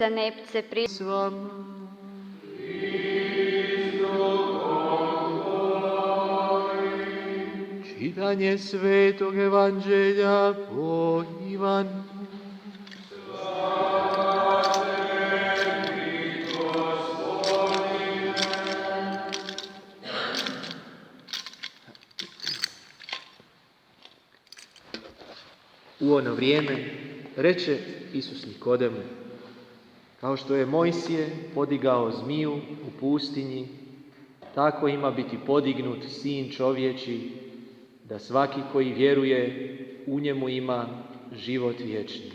za nepce s vama. Čitanje Svetog Evanđelja po Ivanu. U ono vrijeme reče Isus Nikodemu: kao što je Mojsije podigao zmiju u pustinji, tako ima biti podignut Sin čovječji, da svaki koji vjeruje u njemu ima život vječni.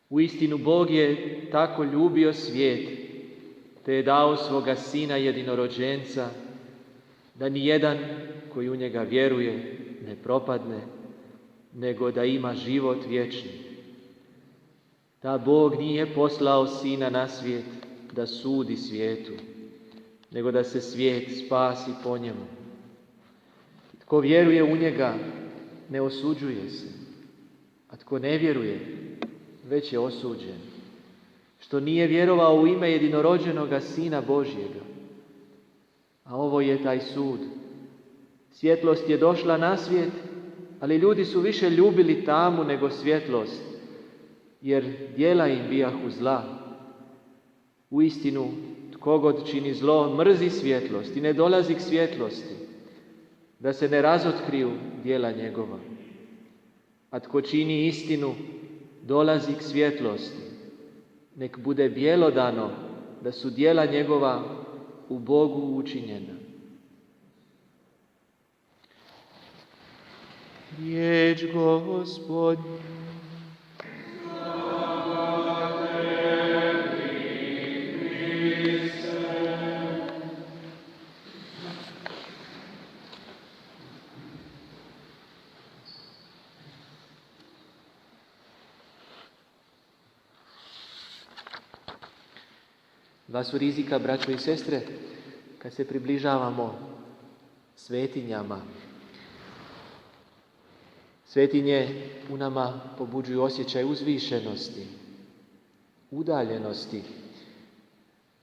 Uistinu Bog je tako ljubio svijet, te je dao svoga Sina jedinorođenca, da ni jedan koji u njega vjeruje ne propadne, nego da ima život vječni. Da Bog nije poslao Sina na svijet da sudi svijetu, nego da se svijet spasi po njemu. Tko vjeruje u njega ne osuđuje se, a tko ne vjeruje već je osuđen, što nije vjerovao u ime jedinorođenoga Sina Božjega. A ovo je taj sud. Svjetlost je došla na svijet, ali ljudi su više ljubili tamu nego svjetlost, jer djela im bijahu zla. Uistinu, tko god čini zlo, mrzi svjetlost i ne dolazi k svjetlosti, da se ne razotkriju djela njegova. A tko čini istinu, dolazi k svjetlosti, nek bude bjelodano da su djela njegova u Bogu učinjena. Riječ Gospodnja. Dva su rizika, braćo i sestre, kad se približavamo svetinjama. Svetinje u nama pobuđuju osjećaj uzvišenosti, udaljenosti.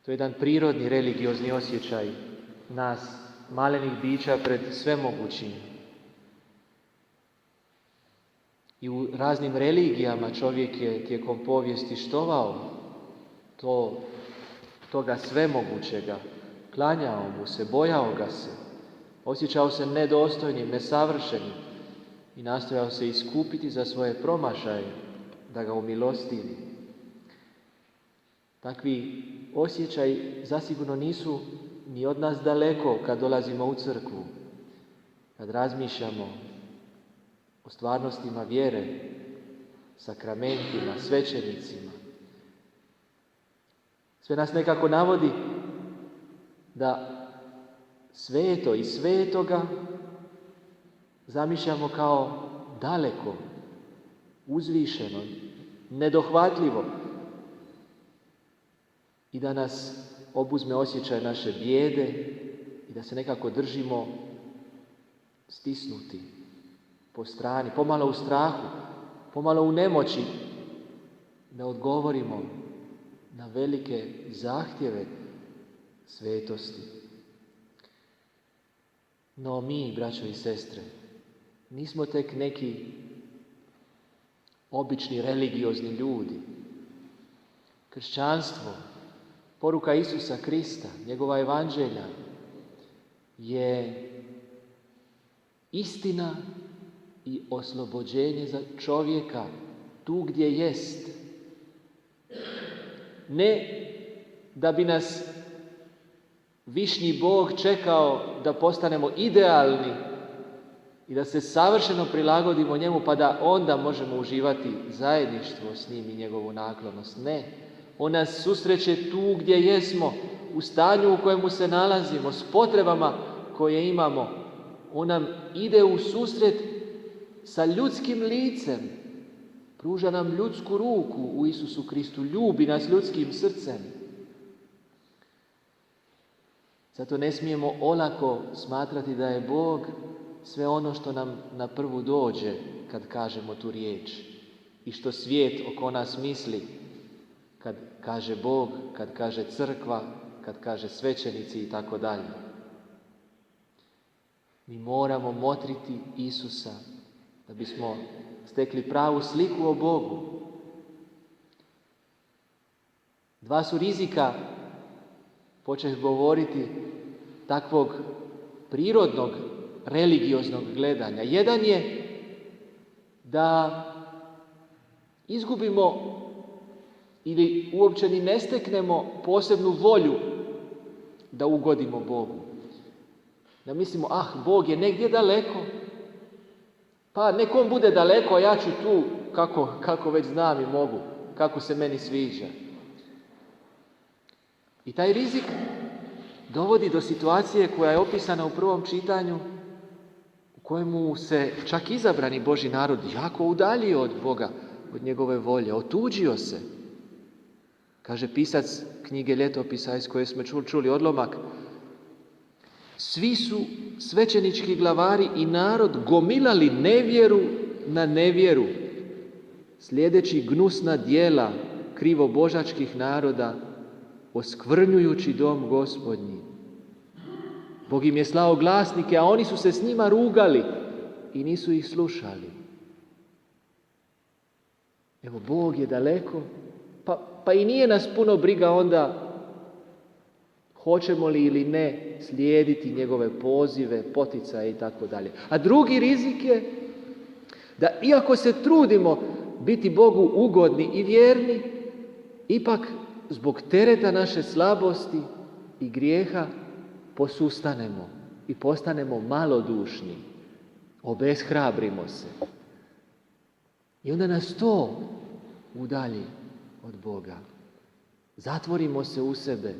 To je jedan prirodni religiozni osjećaj nas, malenih bića, pred svemogućim. I u raznim religijama čovjek je tijekom povijesti štovao toga svemogućega, klanjao mu se, bojao ga se, osjećao se nedostojnim, nesavršenim i nastojao se iskupiti za svoje promašaje, da ga umilostivi. Takvi osjećaj zasigurno nisu ni od nas daleko kad dolazimo u crkvu, kad razmišljamo o stvarnostima vjere, sakramentima, svećenicima. Sve nas nekako navodi da sveto i svetoga zamišljamo kao daleko, uzvišeno, nedohvatljivo i da nas obuzme osjećaj naše bijede i da se nekako držimo stisnuti po strani, pomalo u strahu, pomalo u nemoći, da odgovorimo na velike zahtjeve svetosti. No mi, braćo i sestre, nismo tek neki obični religiozni ljudi. Kršćanstvo, poruka Isusa Krista, njegova evanđelja je istina i oslobođenje za čovjeka tu gdje jest. Ne da bi nas višnji Bog čekao da postanemo idealni i da se savršeno prilagodimo njemu, pa da onda možemo uživati zajedništvo s njim i njegovu naklonost. Ne, on nas susreće tu gdje jesmo, u stanju u kojemu se nalazimo, s potrebama koje imamo. On nam ide u susret sa ljudskim licem, pruža nam ljudsku ruku u Isusu Kristu, ljubi nas ljudskim srcem. Zato ne smijemo olako smatrati da je Bog sve ono što nam na prvu dođe kad kažemo tu riječ i što svijet oko nas misli. kad kaže Bog, kad kaže crkva, kad kaže svećenici i tako dalje. Mi moramo motriti Isusa da bismo stekli pravu sliku o Bogu. Dva su rizika, počeh govoriti, takvog prirodnog, religioznog gledanja. Jedan je da izgubimo ili uopće ni ne steknemo posebnu volju da ugodimo Bogu. Da mislimo, Bog je negdje daleko, pa nekom bude daleko, a ja ću tu kako već znam i mogu, kako se meni sviđa. I taj rizik dovodi do situacije koja je opisana u prvom čitanju, u kojemu se čak izabrani Božji narod jako udaljio od Boga, od njegove volje, otuđio se. Kaže pisac knjige Ljetopisa iz koje smo čuli odlomak, svi su svećenički glavari i narod gomilali nevjeru na nevjeru, slijedeći gnusna djela krivobožačkih naroda, oskvrnjujući dom Gospodnji. Bog im je slao glasnike, a oni su se s njima rugali i nisu ih slušali. Evo, Bog je daleko, pa i nije nas puno briga onda hoćemo li ili ne slijediti njegove pozive, poticaje i tako dalje. A drugi rizik je da iako se trudimo biti Bogu ugodni i vjerni, ipak zbog tereta naše slabosti i grijeha posustanemo i postanemo malodušni, obeshrabrimo se. I onda nas to udalji od Boga. Zatvorimo se u sebe,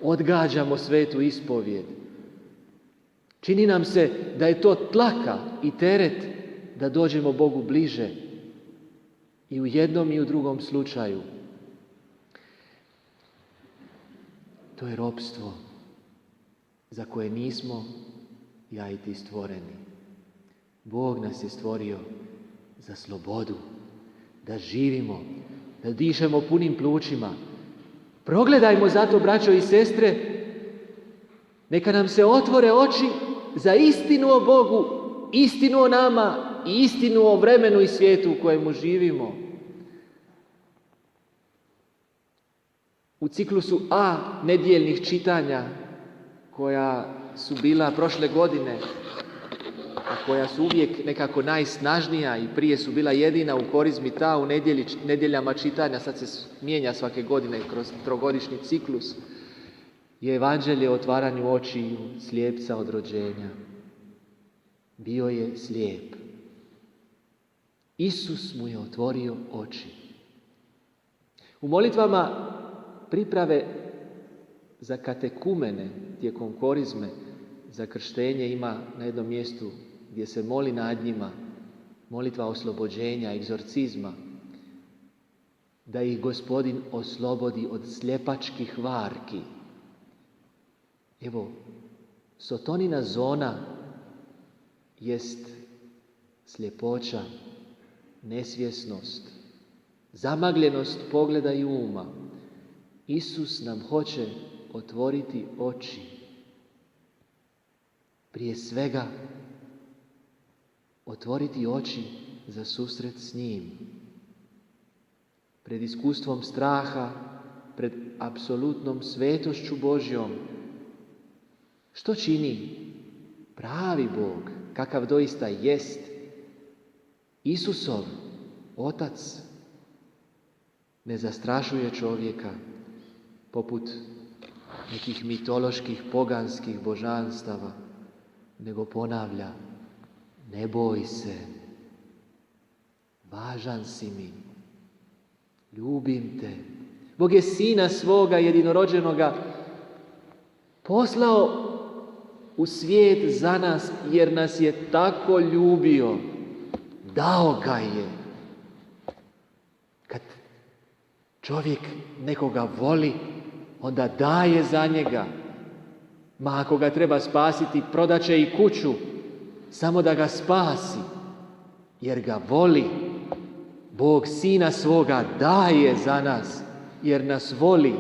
odgađamo svetu ispovijed. Čini nam se da je to tlaka i teret da dođemo Bogu bliže. I u jednom i u drugom slučaju. To je ropstvo za koje nismo ja i ti stvoreni. Bog nas je stvorio za slobodu, da živimo, da dišemo punim plućima. Progledajmo zato, braćo i sestre, neka nam se otvore oči za istinu o Bogu, istinu o nama i istinu o vremenu i svijetu u kojemu živimo. U ciklusu A nedjeljnih čitanja, koja su bila prošle godine, a koja su uvijek nekako najsnažnija i prije su bila jedina u korizmi ta u nedjeljama čitanja, sad se mijenja svake godine kroz trogodišnji ciklus, je evanđelje o otvaranju očiju slijepca od rođenja. Bio je slijep. Isus mu je otvorio oči. U molitvama priprave za katekumene tijekom korizme za krštenje ima na jednom mjestu gdje se moli nad njima, molitva oslobođenja, egzorcizma, da ih Gospodin oslobodi od sljepačkih varki. Evo, sotonina zona jest sljepoća, nesvjesnost, zamagljenost pogleda i uma. Isus nam hoće otvoriti oči. Prije svega, otvoriti oči za susret s njim. Pred iskustvom straha, pred apsolutnom svetošću Božjom. Što čini pravi Bog, kakav doista jest? Isusov Otac ne zastrašuje čovjeka poput nekih mitoloških, poganskih božanstava, nego ponavlja: ne boj se, važan si mi, ljubim te. Bog je Sina svoga jedinorođenoga poslao u svijet za nas, jer nas je tako ljubio. Dao ga je. Kad čovjek nekoga voli, onda daje za njega. Ma ako ga treba spasiti, prodat će i kuću, samo da ga spasi, jer ga voli. Bog Sina svoga daje za nas. jer nas voli.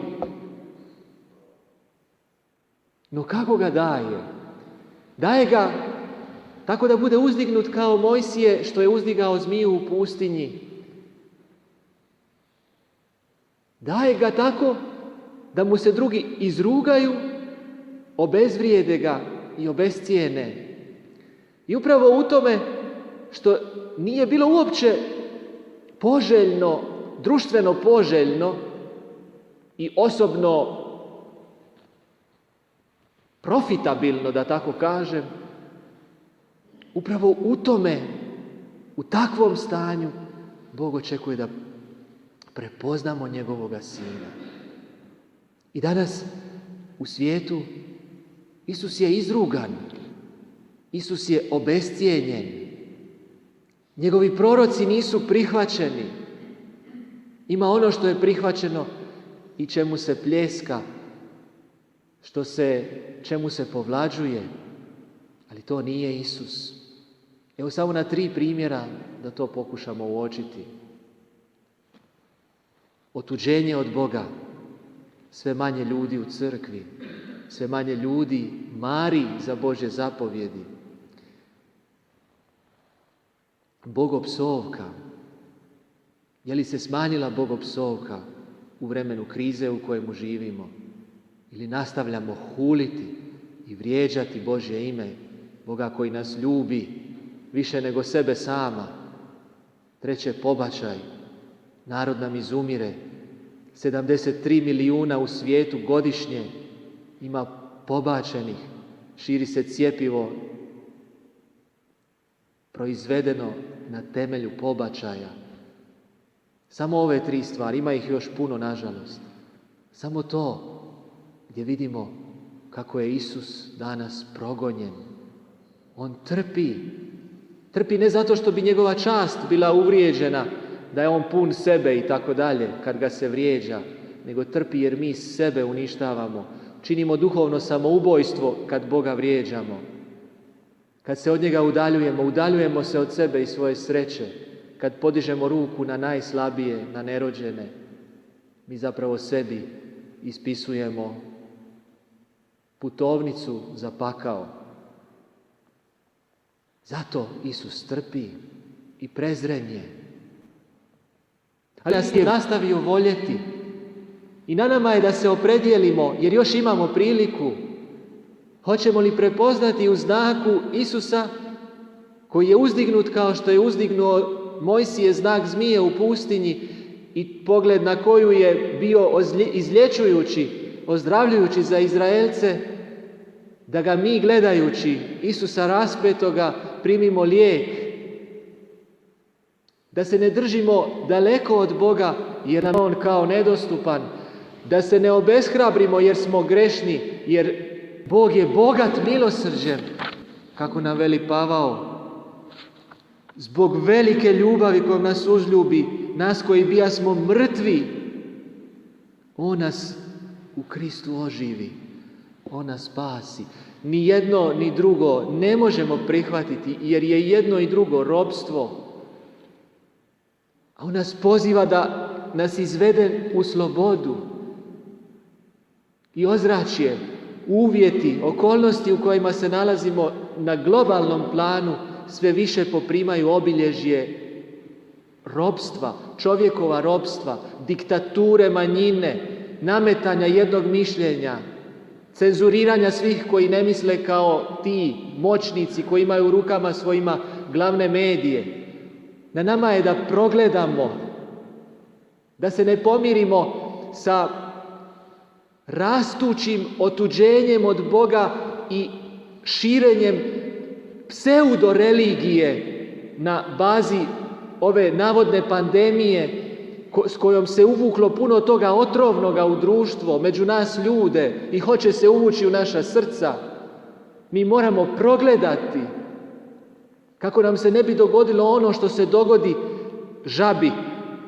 No kako ga daje? Daje ga tako da bude uzdignut kao Mojsije što je uzdigao zmiju u pustinji. Daje ga tako da mu se drugi izrugaju, obezvrijede ga i obescijene. I upravo u tome što nije bilo uopće poželjno, društveno poželjno i osobno profitabilno, da tako kažem, upravo u tome, u takvom stanju, Bog očekuje da prepoznamo njegovoga Sina. I danas u svijetu Isus je izrugan, Isus je obescijenjen, njegovi proroci nisu prihvaćeni. Ima ono što je prihvaćeno i čemu se pljeska, čemu se povlađuje, ali to nije Isus. Evo samo na 3 primjera da to pokušamo uočiti. Otuđenje od Boga, sve manje ljudi u crkvi, sve manje ljudi mari za Božje zapovjedi. Bogopsovka. Je li se smanjila bogopsovka u vremenu krize u kojemu živimo? Ili nastavljamo huliti i vrijeđati Božje ime, Boga koji nas ljubi više nego sebe sama? 3. pobačaj. Narod nam izumire. 73 milijuna u svijetu godišnje ima pobačenih. Širi se cjepivo proizvedeno na temelju pobačaja. Samo ove 3 stvari, ima ih još puno, nažalost. Samo to gdje vidimo kako je Isus danas progonjen. On trpi. Trpi ne zato što bi njegova čast bila uvrijeđena, da je on pun sebe i tako dalje, kad ga se vrijeđa, nego trpi jer mi sebe uništavamo. Činimo duhovno samoubojstvo kad Boga vrijeđamo. Kad se od njega udaljujemo se od sebe i svoje sreće. Kad podižemo ruku na najslabije, na nerođene, mi zapravo sebi ispisujemo putovnicu za pakao. Zato Isus trpi i prezren je. Ali nas je nastavio voljeti. I na nama je da se opredijelimo, jer još imamo priliku. Hoćemo li prepoznati u znaku Isusa, koji je uzdignut kao što je uzdignuo Mojsije znak zmije u pustinji i pogled na koju je bio izlječujući, ozdravljujući za Izraelce, da ga mi gledajući Isusa raspetoga primimo lijek. Da se ne držimo daleko od Boga jer nam on kao nedostupan. Da se ne obeshrabrimo jer smo grešni, jer Bog je bogat milosrđem, kako nam veli Pavao. Zbog velike ljubavi kojom nas uzljubi, nas koji bijasmo mrtvi, on nas u Kristu oživi, on nas spasi. Ni jedno ni drugo ne možemo prihvatiti, jer je jedno i drugo ropstvo. A on nas poziva da nas izvede u slobodu. I ozračje, uvjeti, okolnosti u kojima se nalazimo na globalnom planu sve više poprimaju obilježje ropstva, čovjekova ropstva, diktature manjine, nametanja jednog mišljenja, cenzuriranja svih koji ne misle kao ti moćnici koji imaju u rukama svojima glavne medije. Na nama je da progledamo, da se ne pomirimo sa rastućim otuđenjem od Boga i širenjem pseudo-religije na bazi ove navodne pandemije s kojom se uvuklo puno toga otrovnoga u društvo, među nas ljude i hoće se uvući u naša srca. Mi moramo progledati kako nam se ne bi dogodilo ono što se dogodi žabi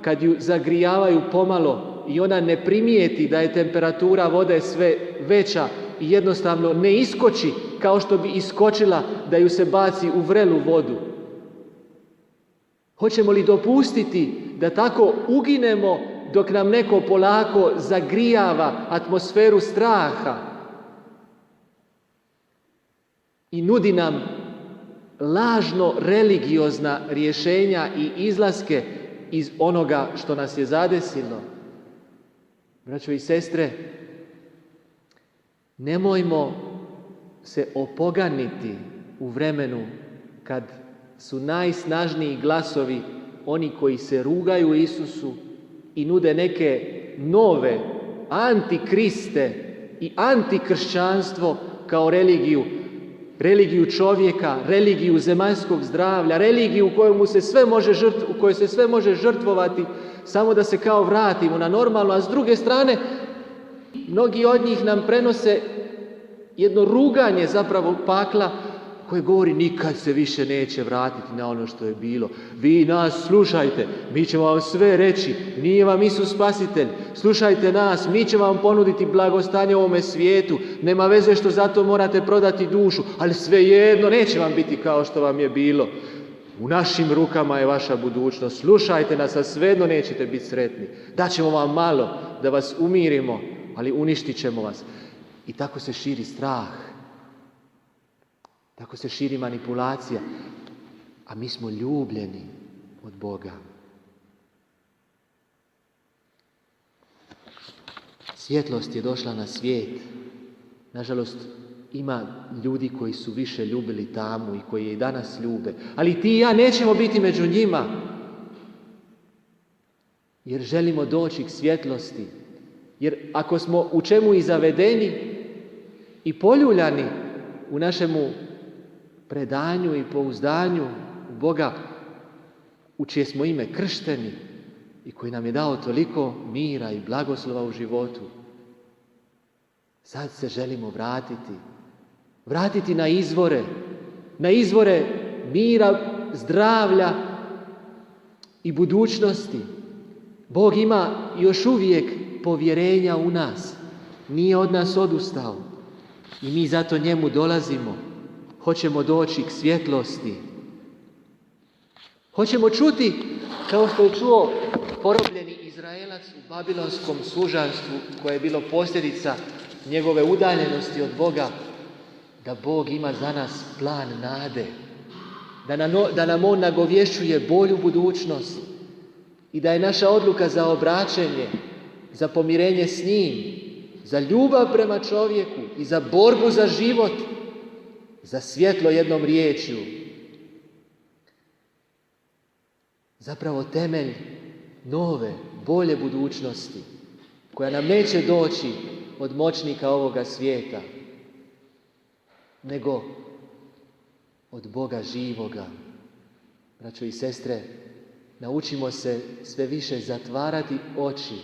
kad ju zagrijavaju pomalo i ona ne primijeti da je temperatura vode sve veća i jednostavno ne iskoči kao što bi iskočila da ju se baci u vrelu vodu. Hoćemo li dopustiti da tako uginemo dok nam neko polako zagrijava atmosferu straha i nudi nam lažno religiozna rješenja i izlaske iz onoga što nas je zadesilo. Braćo i sestre, nemojmo se opoganiti u vremenu kad su najsnažniji glasovi oni koji se rugaju Isusu i nude neke nove antikriste i antikršćanstvo kao religiju čovjeka, religiju zemaljskog zdravlja, religiju u kojoj se sve može žrtvovati samo da se kao vratimo na normalno, a s druge strane mnogi od njih nam prenose jedno ruganje zapravo pakla koje govori nikad se više neće vratiti na ono što je bilo. Vi nas slušajte, mi ćemo vam sve reći, nije vam Isus spasitelj, slušajte nas, mi ćemo vam ponuditi blagostanje u ovome svijetu, nema veze što zato morate prodati dušu, ali svejedno neće vam biti kao što vam je bilo. U našim rukama je vaša budućnost, slušajte nas, a svejedno nećete biti sretni. Daćemo vam malo da vas umirimo, ali uništit ćemo vas. I tako se širi strah. Tako se širi manipulacija, a mi smo ljubljeni od Boga. Svjetlost je došla na svijet. Nažalost, ima ljudi koji su više ljubili tamu i koji je i danas ljube. Ali ti i ja nećemo biti među njima, jer želimo doći k svjetlosti. Jer ako smo u čemu i zavedeni i poljuljani u našemu predanju i pouzdanju u Boga, u čije smo ime kršteni i koji nam je dao toliko mira i blagoslova u životu, sad se želimo vratiti na izvore mira, zdravlja i budućnosti. Bog ima još uvijek povjerenja u nas, nije od nas odustao i mi zato njemu dolazimo. Hoćemo doći k svjetlosti. Hoćemo čuti, kao što je čuo porobljeni Izraelac u babilonskom sužanstvu, koje je bilo posljedica njegove udaljenosti od Boga, da Bog ima za nas plan nade, da nam On nagovješćuje bolju budućnost i da je naša odluka za obraćenje, za pomirenje s njim, za ljubav prema čovjeku i za borbu za život, za svjetlo jednom riječju, zapravo temelj nove, bolje budućnosti, koja nam neće doći od moćnika ovoga svijeta, nego od Boga živoga. Braćo i sestre, naučimo se sve više zatvarati oči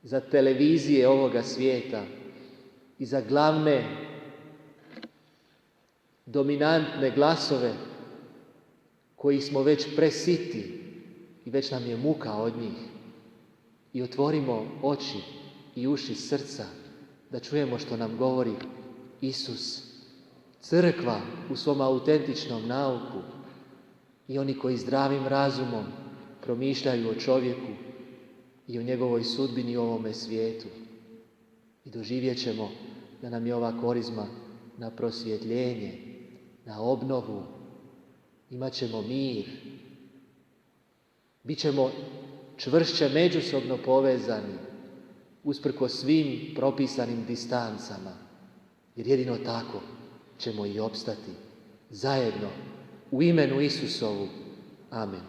za televizije ovoga svijeta i za glavne dominantne glasove koji smo već presiti i već nam je muka od njih. I otvorimo oči i uši srca da čujemo što nam govori Isus, crkva u svom autentičnom nauku i oni koji zdravim razumom promišljaju o čovjeku i o njegovoj sudbini u ovome svijetu. I doživjet ćemo da nam je ova korizma na prosvjetljenje, na obnovu. Imat ćemo mir. Bićemo čvršće međusobno povezani usprkos svim propisanim distancama. Jer jedino tako ćemo i opstati zajedno u imenu Isusovu. Amen.